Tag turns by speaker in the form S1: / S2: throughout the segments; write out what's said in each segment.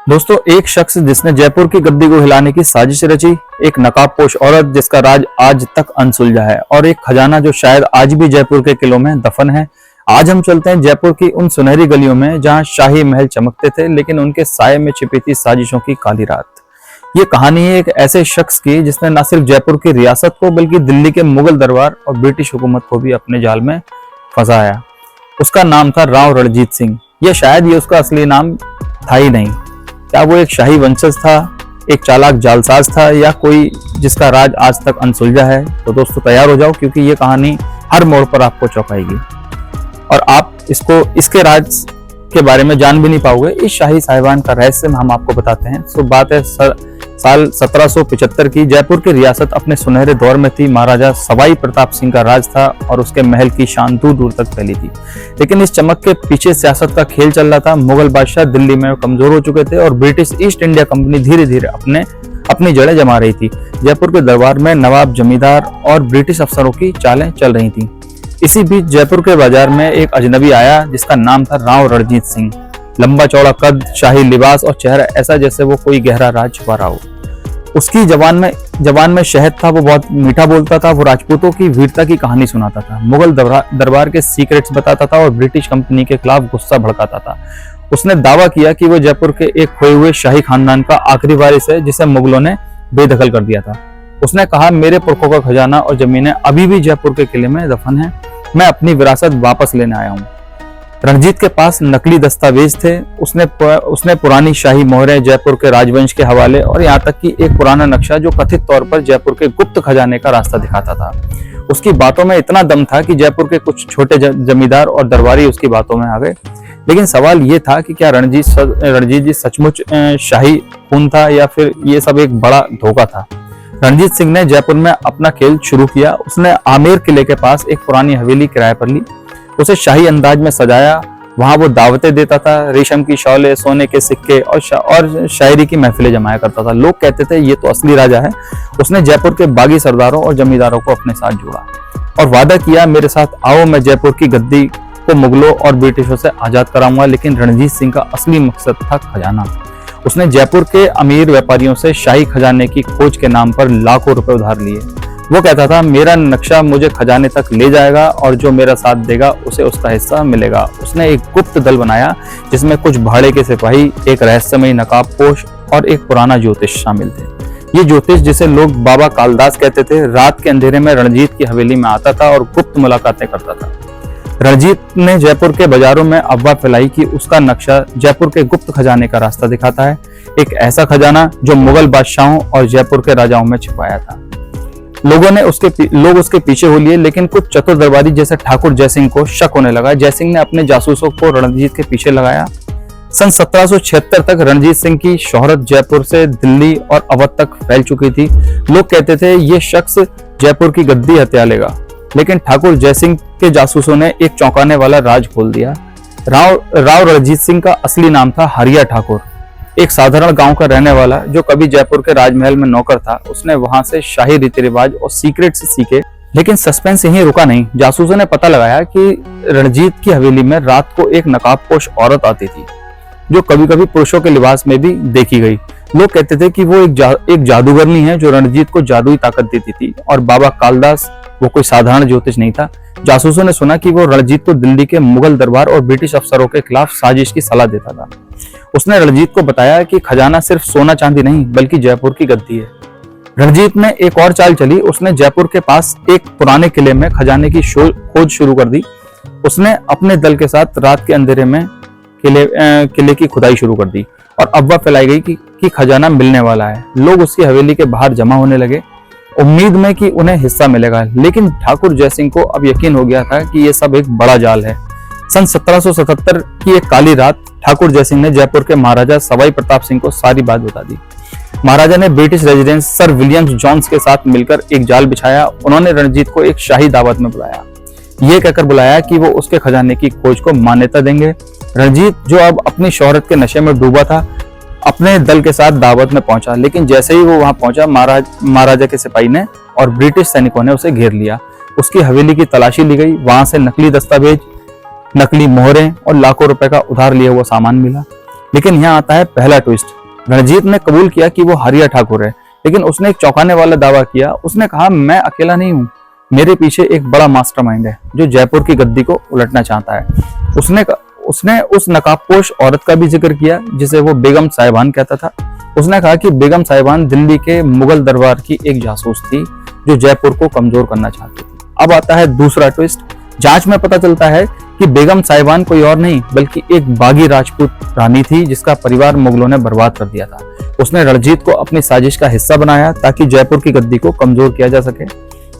S1: दोस्तों, एक शख्स जिसने जयपुर की गद्दी को हिलाने की साजिश रची, एक नकाबपोश औरत जिसका राज आज तक अनसुलझा है और एक खजाना जो शायद आज भी जयपुर के किलों में दफन है। आज हम चलते हैं जयपुर की उन सुनहरी गलियों में जहां शाही महल चमकते थे, लेकिन उनके साये में छिपी थी साजिशों की काली रात। ये कहानी है एक ऐसे शख्स की जिसने न सिर्फ जयपुर की रियासत को बल्कि दिल्ली के मुगल दरबार और ब्रिटिश हुकूमत को भी अपने जाल में फंसाया। उसका नाम था राव रणजीत सिंह। यह शायद ये उसका असली नाम था ही नहीं। क्या वो एक शाही वंशज था, एक चालाक जालसाज था, या कोई जिसका राज आज तक अनसुलझा है? तो दोस्तों तैयार हो जाओ, क्योंकि ये कहानी हर मोड़ पर आपको चौंकाएगी और आप इसके राज के बारे में जान भी नहीं पाओगे। इस शाही साहिबान का रहस्य हम आपको बताते हैं। सो बात है साल 1775 की। जयपुर की रियासत अपने सुनहरे दौर में थी। महाराजा सवाई प्रताप सिंह का राज था और उसके महल की शान दूर दूर तक फैली थी। लेकिन इस चमक के पीछे सियासत का खेल चल रहा था। मुगल बादशाह दिल्ली में कमजोर हो चुके थे और ब्रिटिश ईस्ट इंडिया कंपनी धीरे धीरे अपनी जड़ें जमा रही थी। जयपुर के दरबार में नवाब, जमींदार और ब्रिटिश अफसरों की चालें चल रही थी। इसी बीच जयपुर के बाजार में एक अजनबी आया जिसका नाम था राव रणजीत सिंह। लंबा चौड़ा कद, शाही लिबास और चेहरा ऐसा जैसे वो कोई गहरा राज छुपा रहा हो। उसकी जबान में शहद था। वो बहुत मीठा बोलता था। वो राजपूतों की वीरता की कहानी सुनाता था, मुगल दरबार के सीक्रेट्स बताता था और ब्रिटिश कंपनी के खिलाफ गुस्सा भड़काता था। उसने दावा किया कि वो जयपुर के एक खोए हुए शाही खानदान का आखिरी वारिस है जिसे मुगलों ने बेदखल कर दिया था। उसने कहा, मेरे पुरखों का खजाना और जमीनें अभी भी जयपुर के किले में दफन है। मैं अपनी विरासत वापस लेने आया हूँ। रणजीत के पास नकली दस्तावेज थे। उसने पुरानी शाही मोहरें, जयपुर के राजवंश के हवाले और यहाँ तक कि एक पुराना नक्शा जो कथित तौर पर जयपुर के गुप्त खजाने का रास्ता दिखाता था। उसकी बातों में इतना दम था कि जयपुर के कुछ छोटे जमींदार और दरबारी उसकी बातों में आ गए। लेकिन सवाल ये था कि क्या रणजीत जी सचमुच शाही खून था या फिर ये सब एक बड़ा धोखा था? रणजीत सिंह ने जयपुर में अपना खेल शुरू किया। उसने आमेर किले के पास एक पुरानी हवेली किराए पर ली, उसे शाही अंदाज में सजाया। वहां वो दावतें देता था, रेशम की शौले, सोने के सिक्के और शायरी की महफिलें जमाया करता था। लोग कहते थे ये तो असली राजा है। उसने जयपुर के बागी सरदारों और जमींदारों को अपने साथ जोड़ा और वादा किया, मेरे साथ आओ, मैं जयपुर की गद्दी को मुगलों और ब्रिटिशों से आजाद कराऊंगा। लेकिन रणजीत सिंह का असली मकसद था खजाना। उसने जयपुर के अमीर व्यापारियों से शाही खजाने की खोज के नाम पर लाखों रुपए उधार लिए। वो कहता था, मेरा नक्शा मुझे खजाने तक ले जाएगा और जो मेरा साथ देगा उसे उसका हिस्सा मिलेगा। उसने एक गुप्त दल बनाया जिसमें कुछ भाड़े के सिपाही, एक रहस्यमयी नकाबपोश और एक पुराना ज्योतिष शामिल थे। ये ज्योतिष, जिसे लोग बाबा कालदास कहते थे, रात के अंधेरे में रणजीत की हवेली में आता था और गुप्त मुलाकातें करता था। रणजीत ने जयपुर के बाजारों में अफवाह फैलाई कि उसका नक्शा जयपुर के गुप्त खजाने का रास्ता दिखाता है, एक ऐसा खजाना जो मुगल बादशाहों और जयपुर के राजाओं में छिपाया था। लोग उसके पीछे हो लिए, लेकिन कुछ चतुर दरबारी जैसे ठाकुर जयसिंह को शक होने लगा। जयसिंह ने अपने जासूसों को रणजीत के पीछे लगाया। सन 1776 तक रणजीत सिंह की शोहरत जयपुर से दिल्ली और अवध तक फैल चुकी थी। लोग कहते थे ये शख्स जयपुर की गद्दी हत्या लेगा, लेकिन ठाकुर जयसिंह के जासूसों ने एक चौंकाने वाला राज खोल दिया। राव रणजीत सिंह का असली नाम था हरिया ठाकुर, एक साधारण गांव का रहने वाला जो कभी जयपुर के राजमहल में नौकर था। उसने वहां से शाही रीति रिवाज और सीक्रेट से सीखे। लेकिन सस्पेंस यहीं रुका नहीं। जासूसों ने पता लगाया कि रणजीत की हवेली में रात को एक नकाबपोश औरत आती थी जो कभी कभी पुरुषों के लिबास में भी देखी गई। लोग कहते थे कि वो एक जादूगरनी है जो रणजीत को जादुई ताकत देती थी और बाबा कालदास वो कोई साधारण ज्योतिष नहीं था। जासूसों ने सुना कि वो रणजीत को दिल्ली के मुगल दरबार और ब्रिटिश अफसरों के खिलाफ साजिश की सलाह देता था। उसने रणजीत को बताया कि खजाना सिर्फ सोना चांदी नहीं बल्कि जयपुर की गद्दी है। रणजीत ने एक और चाल चली। उसने जयपुर के पास एक पुराने किले में खजाने की खोज शुरू कर दी। उसने अपने दल के साथ रात के अंधेरे में किले की खुदाई शुरू कर दी और अफवाह फैलाई गई कि खजाना मिलने वाला है। लोग उसकी हवेली के बाहर जमा होने लगे, उम्मीद में कि उन्हें हिस्सा मिलेगा। लेकिन ठाकुर जयसिंह को अब यकीन हो गया था कि यह सब एक बड़ा जाल है। सन 1777 की एक काली रात ठाकुर जयसिंह ने जयपुर के महाराजा सवाई प्रताप सिंह को सारी बात बता दी। महाराजा ने British resident sir William Jones के साथ मिलकर एक जाल बिछाया। उन्होंने रणजीत को एक शाही दावत में बुलाया, ये कहकर बुलाया कि वो उसके खजाने की खोज को मान्यता देंगे। रणजीत, जो अब अपनी शोहरत के नशे में डूबा था, अपने दल के साथ दावत में पहुंचा। लेकिन जैसे ही वो वहां पहुंचा, महाराजा के सिपाही ने और ब्रिटिश सैनिकों ने उसे घेर लिया। उसकी हवेली की तलाशी ली गई। वहां से नकली दस्तावेज, नकली मोहरें और लाखों रुपए का उधार लिया हुआ सामान मिला। लेकिन यहाँ आता है पहला ट्विस्ट। रणजीत ने कबूल किया कि वो हारिया ठाकुर है, लेकिन उसने एक चौंकाने वाला दावा किया। उसने कहा, मैं अकेला नहीं हूँ, मेरे पीछे एक बड़ा मास्टरमाइंड है जो जयपुर की गद्दी को उलटना चाहता है। उसने उस नकाबपोश औरत का भी जिक्र किया जिसे वो बेगम साहिबान कहता था। उसने कहा कि बेगम साहिबान दिल्ली के मुगल दरबार की एक जासूस थी जो जयपुर को कमजोर करना चाहती थी। अब आता है दूसरा ट्विस्ट। जांच में पता चलता है कि बेगम साहिबान कोई और नहीं बल्कि एक बागी राजपूत रानी थी जिसका परिवार मुगलों ने बर्बाद कर दिया था। उसने रणजीत को अपनी साजिश का हिस्सा बनाया ताकि जयपुर की गद्दी को कमजोर किया जा सके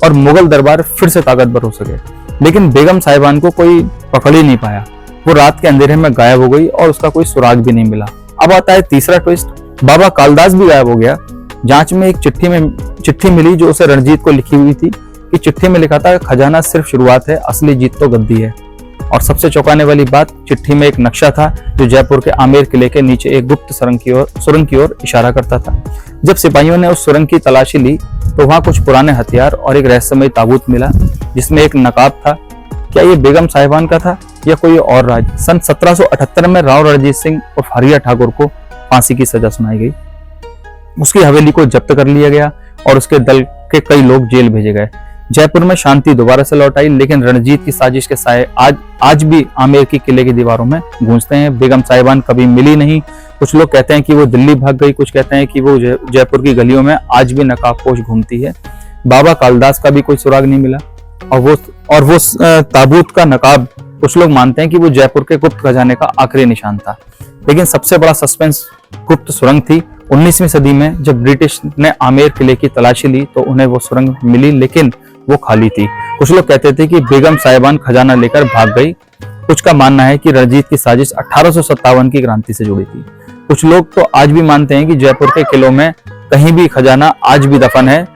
S1: और मुगल दरबार फिर से ताकतवर हो सके। लेकिन बेगम साहिबान को कोई पकड़ ही नहीं पाया। वो रात के अंधेरे में गायब हो गई और उसका कोई सुराग भी नहीं मिला। अब आता है तीसरा ट्विस्ट। बाबा कालदास भी गायब हो गया। जांच में एक चिट्ठी मिली जो उसे रणजीत को लिखी हुई थी कि चिट्ठी में लिखा था, खजाना सिर्फ शुरुआत है, असली जीत तो गद्दी है। और सबसे चौंकाने वाली बात, चिट्ठी में एक नक्शा था जो जयपुर के आमेर किले के नीचे एक गुप्त सुरंग की ओर इशारा करता था। जब सिपाहियों ने उस सुरंग की तलाशी ली तो वहां कुछ पुराने हथियार और एक रहस्यमय ताबूत मिला जिसमें एक नकाब था। क्या ये बेगम साहिबान का था या कोई और राज? सन 1778 में राव रणजीत सिंह और हारिया ठाकुर को फांसी की सजा सुनाई गई। उसकी हवेली को जब्त कर लिया गया और उसके दल के कई लोग जेल भेजे गए। जयपुर में शांति दोबारा से लौट आई, लेकिन रणजीत की साजिश के साए आज भी आमेर के किले की दीवारों में गूंजते हैं। बेगम साहिबान कभी मिली नहीं। कुछ लोग कहते हैं कि वो दिल्ली भाग गई, कुछ कहते हैं कि वो जयपुर की गलियों में आज भी नकाबपोश घूमती है। बाबा कालदास का भी कोई सुराग नहीं मिला और वो ताबूत का नकाब कुछ लोग मानते हैं कि वो जयपुर के गुप्त खजाने का आखिरी निशान था। लेकिन सबसे बड़ा सस्पेंस गुप्त सुरंग थी। 19वीं सदी में जब ब्रिटिश ने आमेर किले की तलाशी ली तो उन्हें वो सुरंग मिली, लेकिन वो खाली थी। कुछ लोग कहते थे कि बेगम साहिबान खजाना लेकर भाग गई। कुछ का मानना है कि रणजीत की साजिश 1857 की क्रांति से जुड़ी थी। कुछ लोग तो आज भी मानते हैं कि जयपुर के किलों में कहीं भी खजाना आज भी दफन है,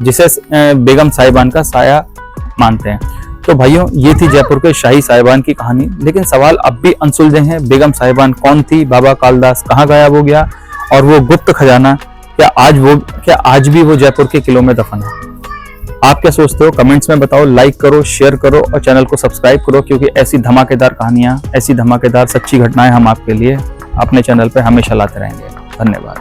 S1: जिसे बेगम साहिबान का साया मानते हैं। तो भाइयों, ये थी जयपुर के शाही साहिबान की कहानी, लेकिन सवाल अब भी अनसुलझे हैं। बेगम साहिबान कौन थी? बाबा कालदास कहाँ गायब हो गया? और वो गुप्त खजाना क्या आज भी वो जयपुर के किलों में दफन है? आप क्या सोचते हो? कमेंट्स में बताओ। लाइक करो, शेयर करो और चैनल को सब्सक्राइब करो, क्योंकि ऐसी धमाकेदार कहानियां, ऐसी धमाकेदार सच्ची घटनाएं हम आपके लिए अपने चैनल पर हमेशा लाते रहेंगे। धन्यवाद।